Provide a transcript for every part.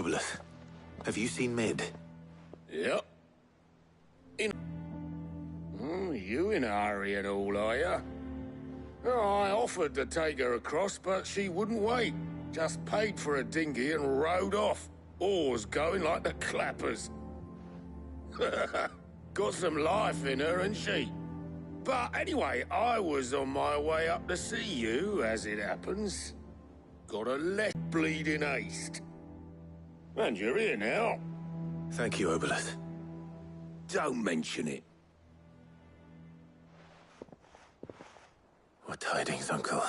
Obeleth, have you seen Mid? Yep. You in a hurry and all, are ya? Oh, I offered to take her across, but she wouldn't wait. Just paid for a dinghy and rowed off. Oars going like the clappers. Got some life in her, ain't she? But anyway, I was on my way up to see you, as it happens. Got a less bleeding haste. And you're here now. Thank you, Obeleth. Don't mention it. What tidings, Uncle?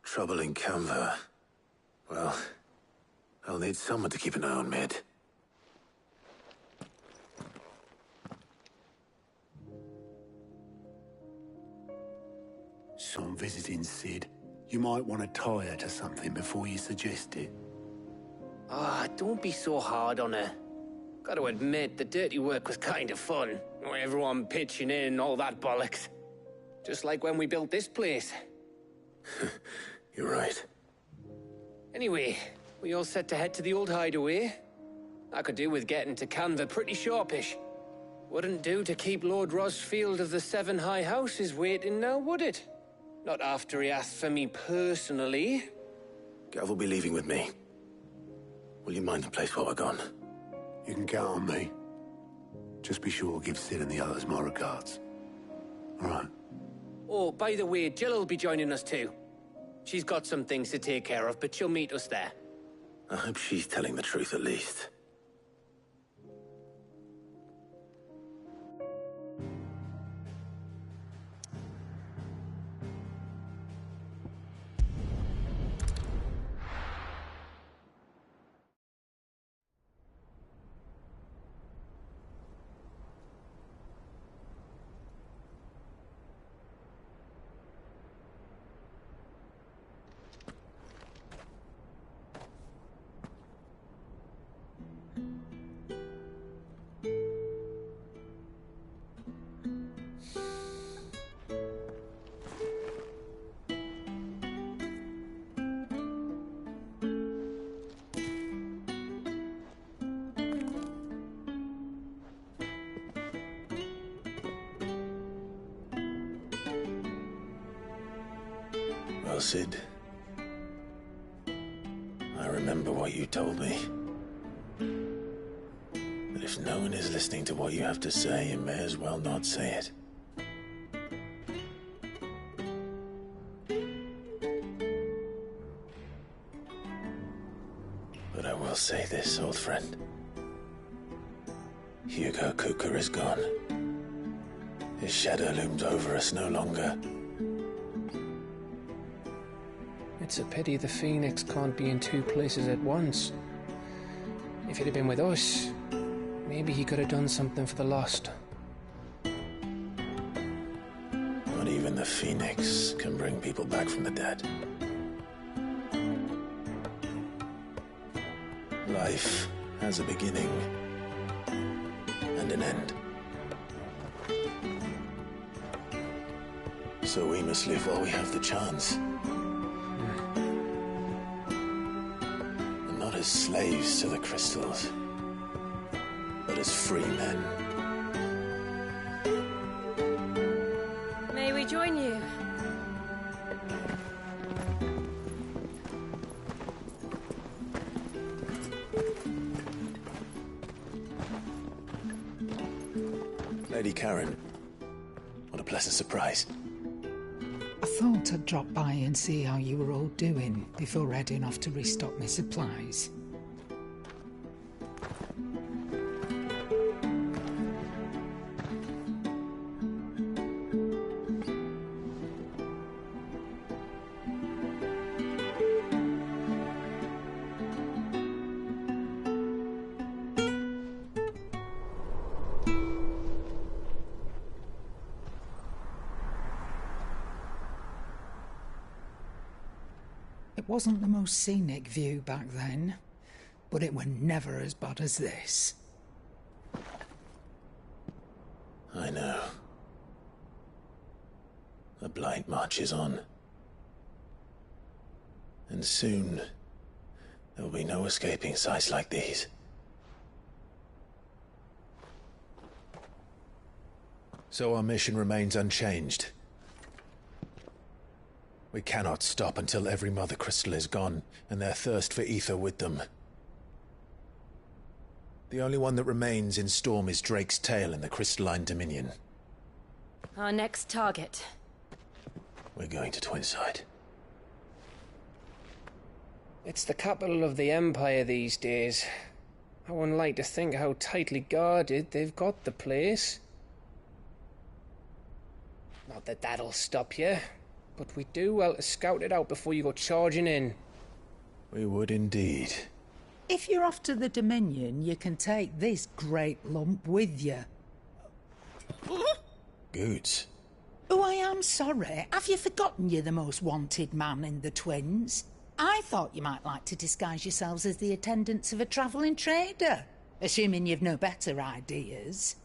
Trouble in Canva. Well, I'll need someone to keep an eye on Mid. I'm visiting Sid. You might want to tie her to something before you suggest it. Ah, don't be so hard on her. Got to admit, the dirty work was kind of fun. Everyone pitching in and all that bollocks. Just like when we built this place. You're right. Anyway, we all set to head to the old hideaway. I could do with getting to Canva pretty sharpish. Wouldn't do to keep Lord Rosfield of the Seven High Houses waiting now, would it? Not after he asked for me personally. Gav will be leaving with me. Will you mind the place while we're gone? You can count on me. Just be sure to give Sid and the others my regards. All right. Oh, by the way, Jill will be joining us too. She's got some things to take care of, but she'll meet us there. I hope she's telling the truth at least. Well, Sid, I remember what you told me. That if no one is listening to what you have to say, you may as well not say it. But I will say this, old friend. Hugo Cooker is gone. His shadow looms over us no longer. It's a pity the Phoenix can't be in two places at once. If he'd have been with us, maybe he could have done something for the lost. Not even the Phoenix can bring people back from the dead. Life has a beginning and an end. So we must live while we have the chance. And not as slaves to the crystals, but as free men. May we join you? already, Karen. What a pleasant surprise. I thought I'd drop by and see how you were all doing before heading off to restock my supplies. It wasn't the most scenic view back then, but it were never as bad as this. I know. The Blight marches on. And soon, there will be no escaping sights like these. So our mission remains unchanged. We cannot stop until every Mother Crystal is gone, and their thirst for ether with them. The only one that remains in Storm is Drake's tail in the Crystalline Dominion. Our next target. We're going to Twinside. It's the capital of the Empire these days. I wouldn't like to think how tightly guarded they've got the place. Not that that'll stop you, but we do well to scout it out before you go charging in. We would indeed. If you're off to the Dominion, you can take this great lump with you. Goods. Oh, I am sorry. Have you forgotten you're the most wanted man in the Twins? I thought you might like to disguise yourselves as the attendants of a travelling trader, assuming you've no better ideas.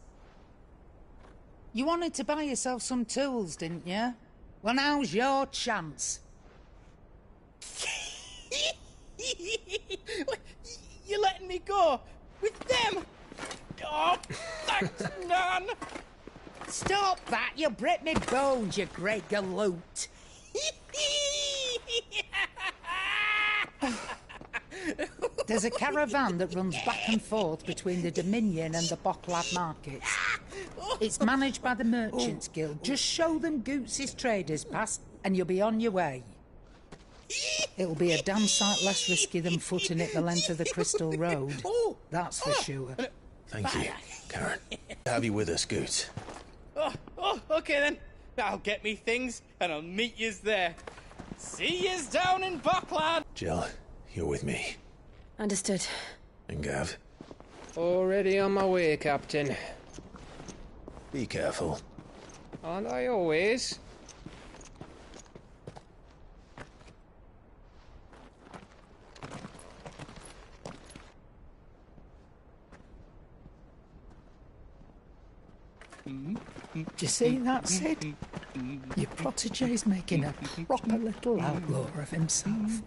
You wanted to buy yourself some tools, didn't you? Well, now's your chance. You're letting me go? With them? Oh, thanks, Nan! Stop that! You'll break me bones, you great galoot! There's a caravan that runs back and forth between the Dominion and the Bocklad markets. It's managed by the Merchants Guild. Just show them Goots' traders past and you'll be on your way. It'll be a damn sight less risky than footing it the length of the Crystal Road. That's for sure. Thank you, Karen. Have you with us, Goots? Okay then. I'll get me things and I'll meet yous there. See yous down in Bocklad! Jill, you're with me. Understood. And Gav, Already on my way, Captain. be careful. Aren't I always? Do you see that, Sid? Your protege's making a proper little outlaw of himself.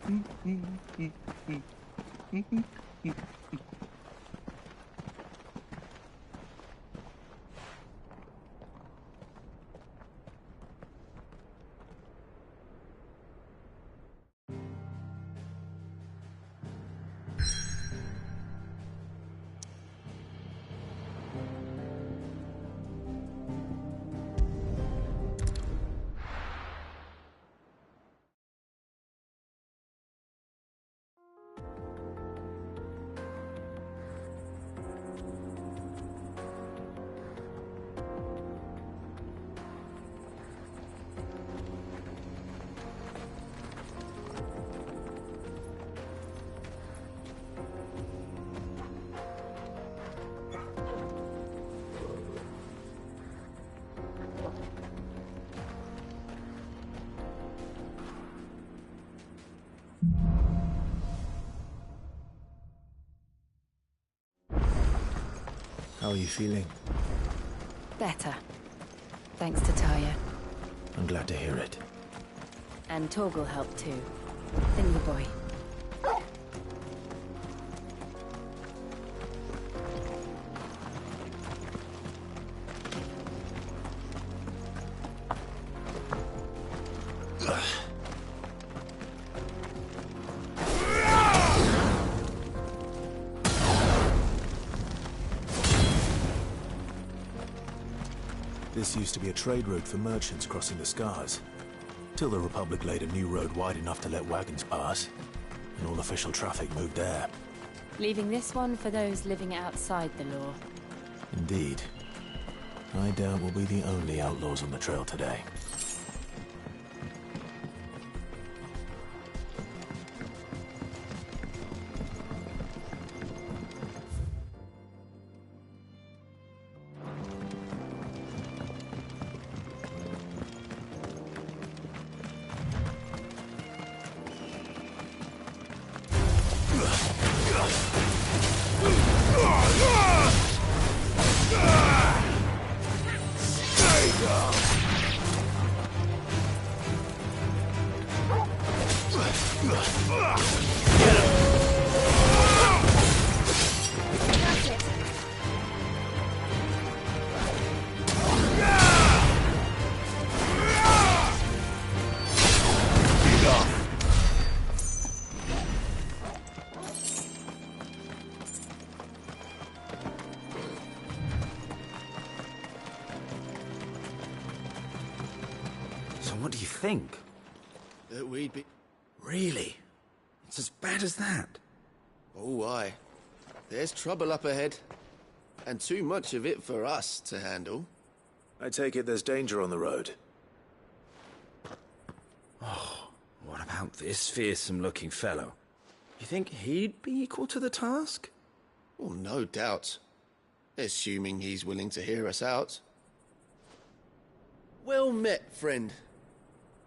How are you feeling? Better. Thanks to Taya. I'm glad to hear it. And Torgal helped too. Thingy boy. This used to be a trade route for merchants crossing the Scars, till the Republic laid a new road wide enough to let wagons pass, and all official traffic moved there. Leaving this one for those living outside the law. Indeed. I doubt we'll be the only outlaws on the trail today. So what do you think? That we'd be... Really? It's as bad as that? Oh, aye. There's trouble up ahead. And too much of it for us to handle. I take it there's danger on the road. Oh, what about this fearsome-looking fellow? You think he'd be equal to the task? Well, no doubt. Assuming he's willing to hear us out. Well met, friend.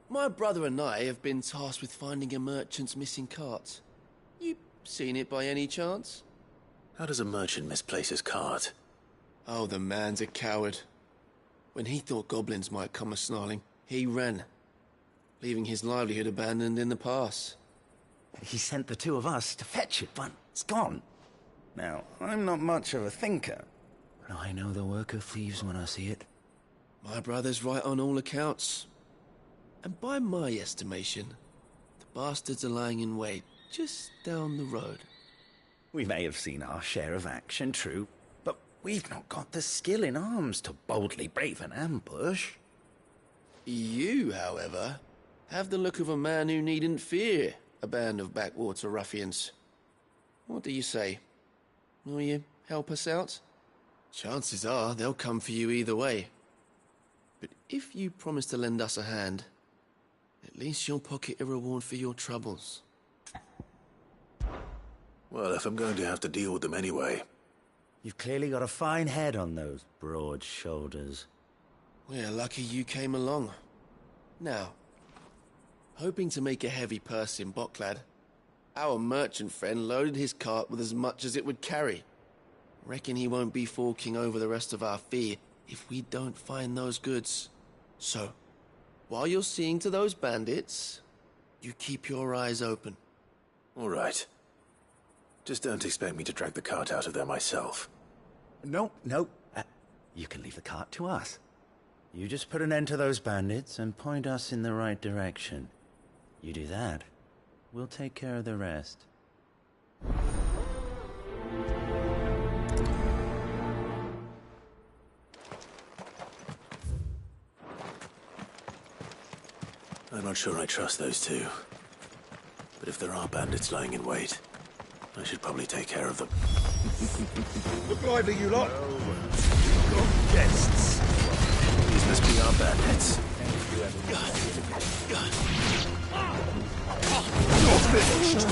My brother and I have been tasked with finding a merchant's missing cart. You seen it by any chance? How does a merchant misplace his cart? Oh, the man's a coward. When he thought goblins might come a-snarling, he ran, leaving his livelihood abandoned in the pass. He sent the two of us to fetch it, but it's gone. Now, I'm not much of a thinker, but I know the work of thieves when I see it. My brother's right on all accounts. And by my estimation, the bastards are lying in wait just down the road. We may have seen our share of action, true, but we've not got the skill in arms to boldly brave an ambush. You, however, have the look of a man who needn't fear a band of backwater ruffians. What do you say? Will you help us out? Chances are they'll come for you either way. But if you promise to lend us a hand, at least you'll pocket a reward for your troubles. Well, if I'm going to have to deal with them anyway. You've clearly got a fine head on those broad shoulders. We're lucky you came along. Now, hoping to make a heavy purse in Bocklad, our merchant friend loaded his cart with as much as it would carry. Reckon he won't be forking over the rest of our fee if we don't find those goods. So, while you're seeing to those bandits, you keep your eyes open. All right. Just don't expect me to drag the cart out of there myself. No. You can leave the cart to us. You just put an end to those bandits and point us in the right direction. You do that, we'll take care of the rest. I'm not sure I trust those two. But if there are bandits lying in wait, I should probably take care of them. Look lively, you lot! Got guests! These must be our bandits. You're finished!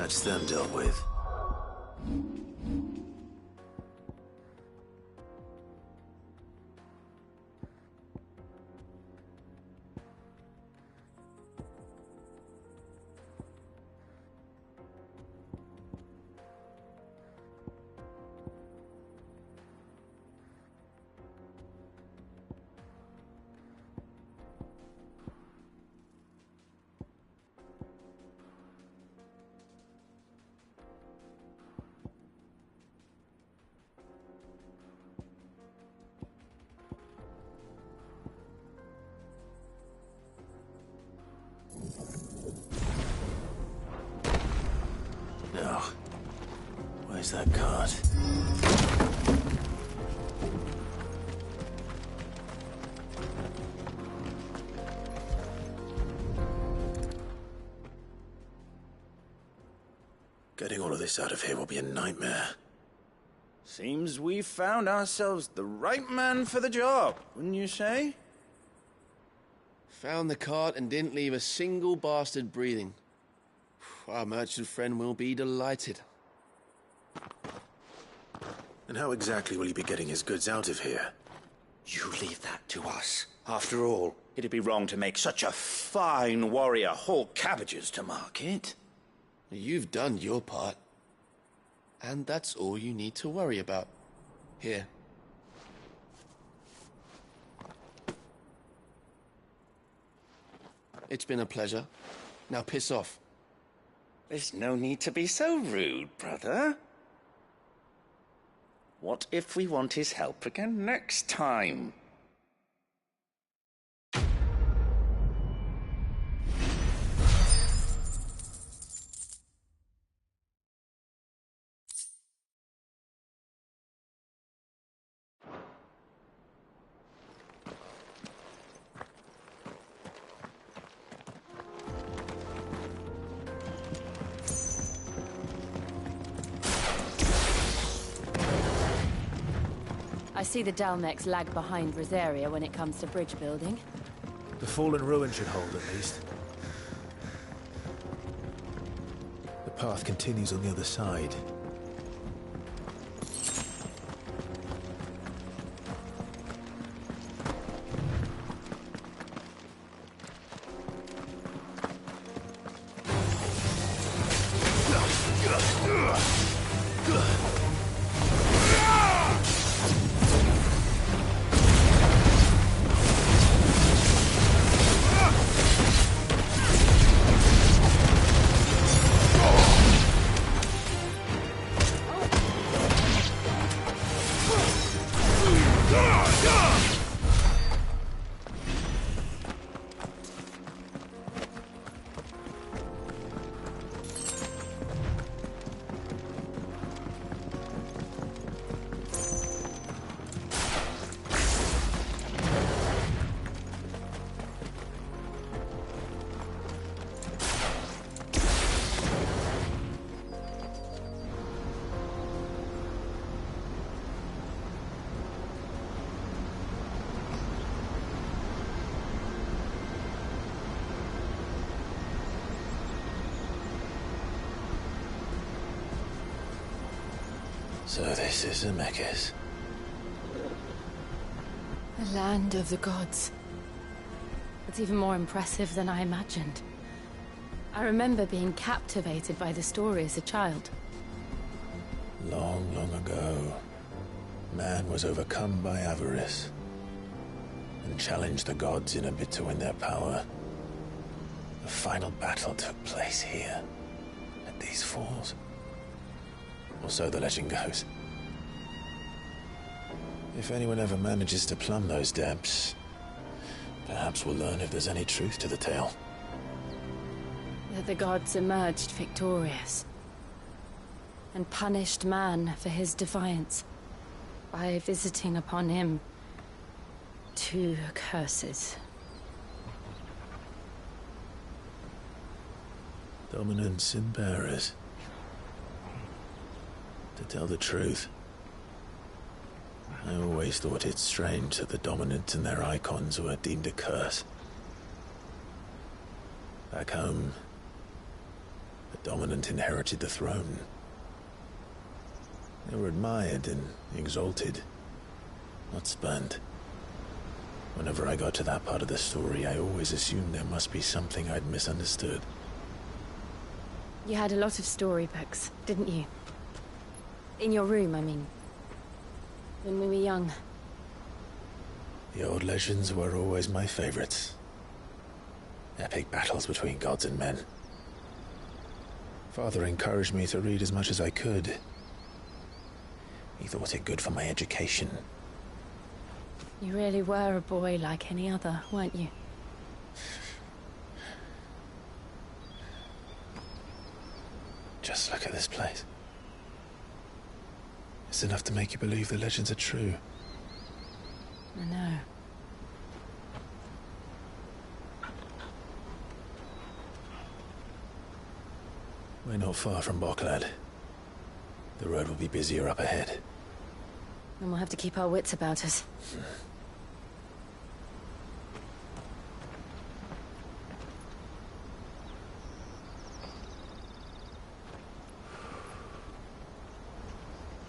That's them dealt with. No. Where's that cart? Getting all of this out of here will be a nightmare. Seems we found ourselves the right man for the job, wouldn't you say? Found the cart and didn't leave a single bastard breathing. Our merchant friend will be delighted. And how exactly will he be getting his goods out of here? You leave that to us. After all, it'd be wrong to make such a fine warrior haul cabbages to market. You've done your part. And that's all you need to worry about. Here. It's been a pleasure. Now piss off. There's no need to be so rude, brother. What if we want his help again next time? I see the Dalmex lag behind Rosaria when it comes to bridge building. The fallen ruin should hold, at least. The path continues on the other side. So this is Zemeckis. The land of the gods. It's even more impressive than I imagined. I remember being captivated by the story as a child. Long, long ago, man was overcome by avarice and challenged the gods in a bid to win their power. The final battle took place here, at these falls. Or so the legend goes. If anyone ever manages to plumb those depths, perhaps we'll learn if there's any truth to the tale. That the gods emerged victorious and punished man for his defiance by visiting upon him 2 curses. Dominance and bearers. To tell the truth, I always thought it strange that the dominant and their icons were deemed a curse. Back home, the dominant inherited the throne. They were admired and exalted, not spurned. Whenever I got to that part of the story, I always assumed there must be something I'd misunderstood. You had a lot of storybooks, didn't you? In your room, I mean. When we were young. The old legends were always my favorites. Epic battles between gods and men. Father encouraged me to read as much as I could. He thought it good for my education. You really were a boy like any other, weren't you? Just look at this place. It's enough to make you believe the legends are true. I know. We're not far from Boklad. The road will be busier up ahead. And we'll have to keep our wits about us.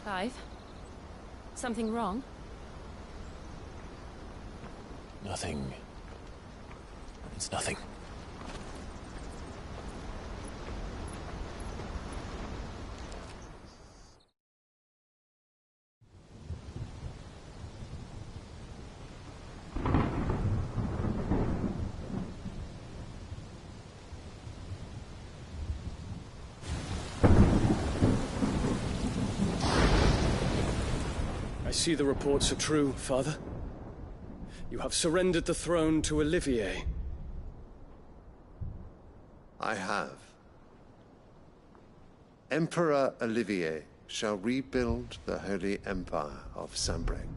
Clive? Something wrong? Nothing. It's nothing. I see the reports are true, Father. You have surrendered the throne to Olivier. I have. Emperor Olivier shall rebuild the Holy Empire of Sanbreque.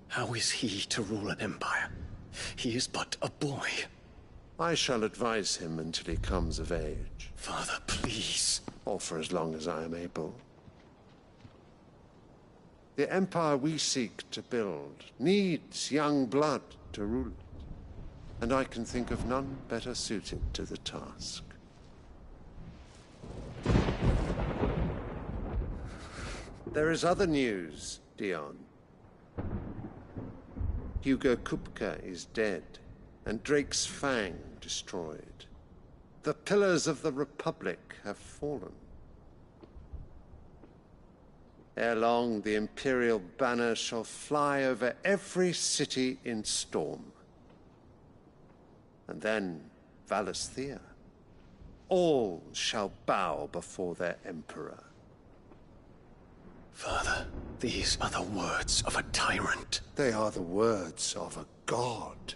How is he to rule an empire? He is but a boy. I shall advise him until he comes of age. Father, please. Or for as long as I am able. The empire we seek to build needs young blood to rule it, and I can think of none better suited to the task. There is other news, Dion. Hugo Kupka is dead, and Drake's Fang destroyed. The pillars of the Republic have fallen. Ere long, the Imperial banner shall fly over every city in Storm. And then, Valisthea. All shall bow before their Emperor. Father, these are the words of a tyrant. They are the words of a god.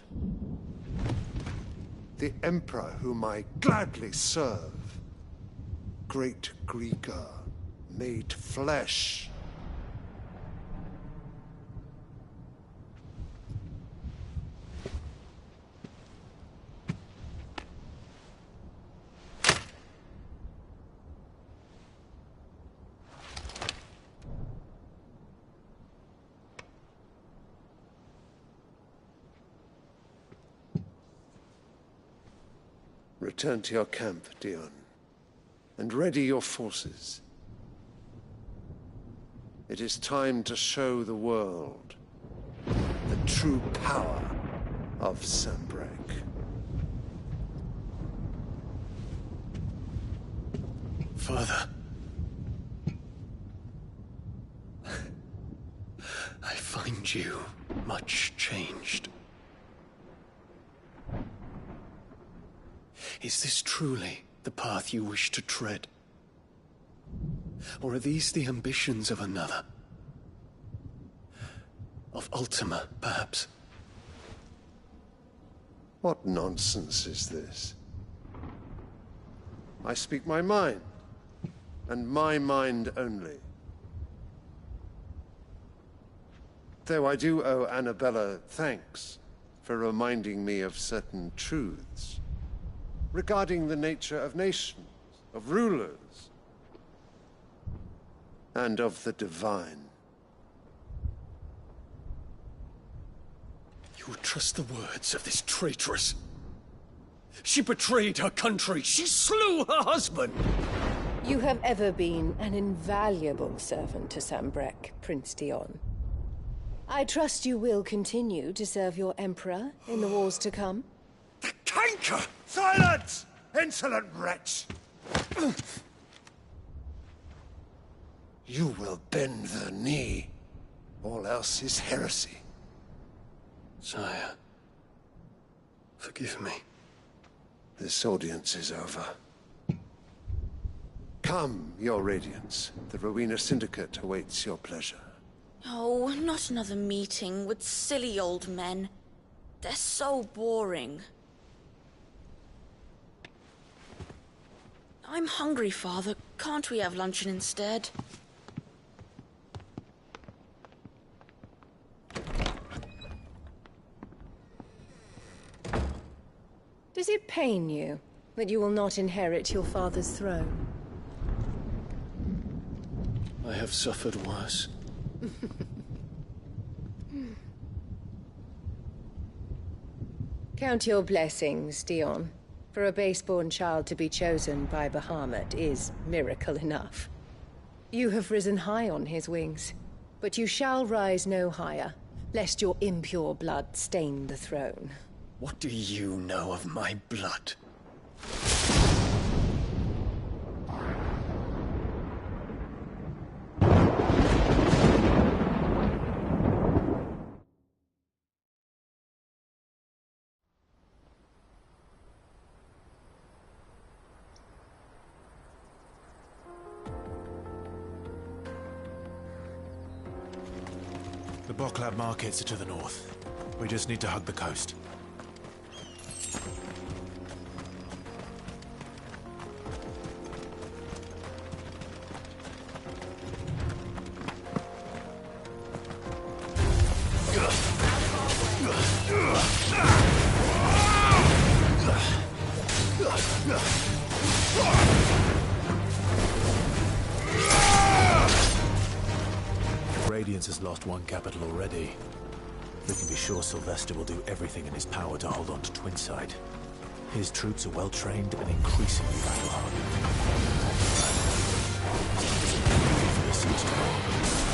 The Emperor whom I gladly serve. Great Grieger, made flesh. Return to your camp, Dion, and ready your forces. It is time to show the world the true power of Sanbreque. Father. I find you much changed. Is this truly the path you wish to tread? Or are these the ambitions of another? Of Ultima, perhaps? What nonsense is this? I speak my mind, and my mind only. Though I do owe Annabella thanks for reminding me of certain truths regarding the nature of nations, of rulers, and of the divine. You You would trust the words of this traitress? She betrayed her country. She slew her husband. You have ever been an invaluable servant to Sambrek, Prince Dion. I trust you will continue to serve your Emperor in the wars to come. The canker! Silence! Insolent wretch! You will bend the knee. All else is heresy. Sire, forgive me. This audience is over. Come, your Radiance. The Rowena Syndicate awaits your pleasure. Oh, not another meeting with silly old men. They're so boring. I'm hungry, Father. Can't we have luncheon instead? Does it pain you that you will not inherit your father's throne? I have suffered worse. Count your blessings, Dion. For a base-born child to be chosen by Bahamut is miracle enough. You have risen high on his wings, but you shall rise no higher, lest your impure blood stain the throne. What do you know of my blood? The Boklab markets are to the north. We just need to hug the coast. Radiance has lost one capital already. We can be sure Sylvester will do everything in his power to hold on to Twinside. His troops are well trained and increasingly battle-hardened.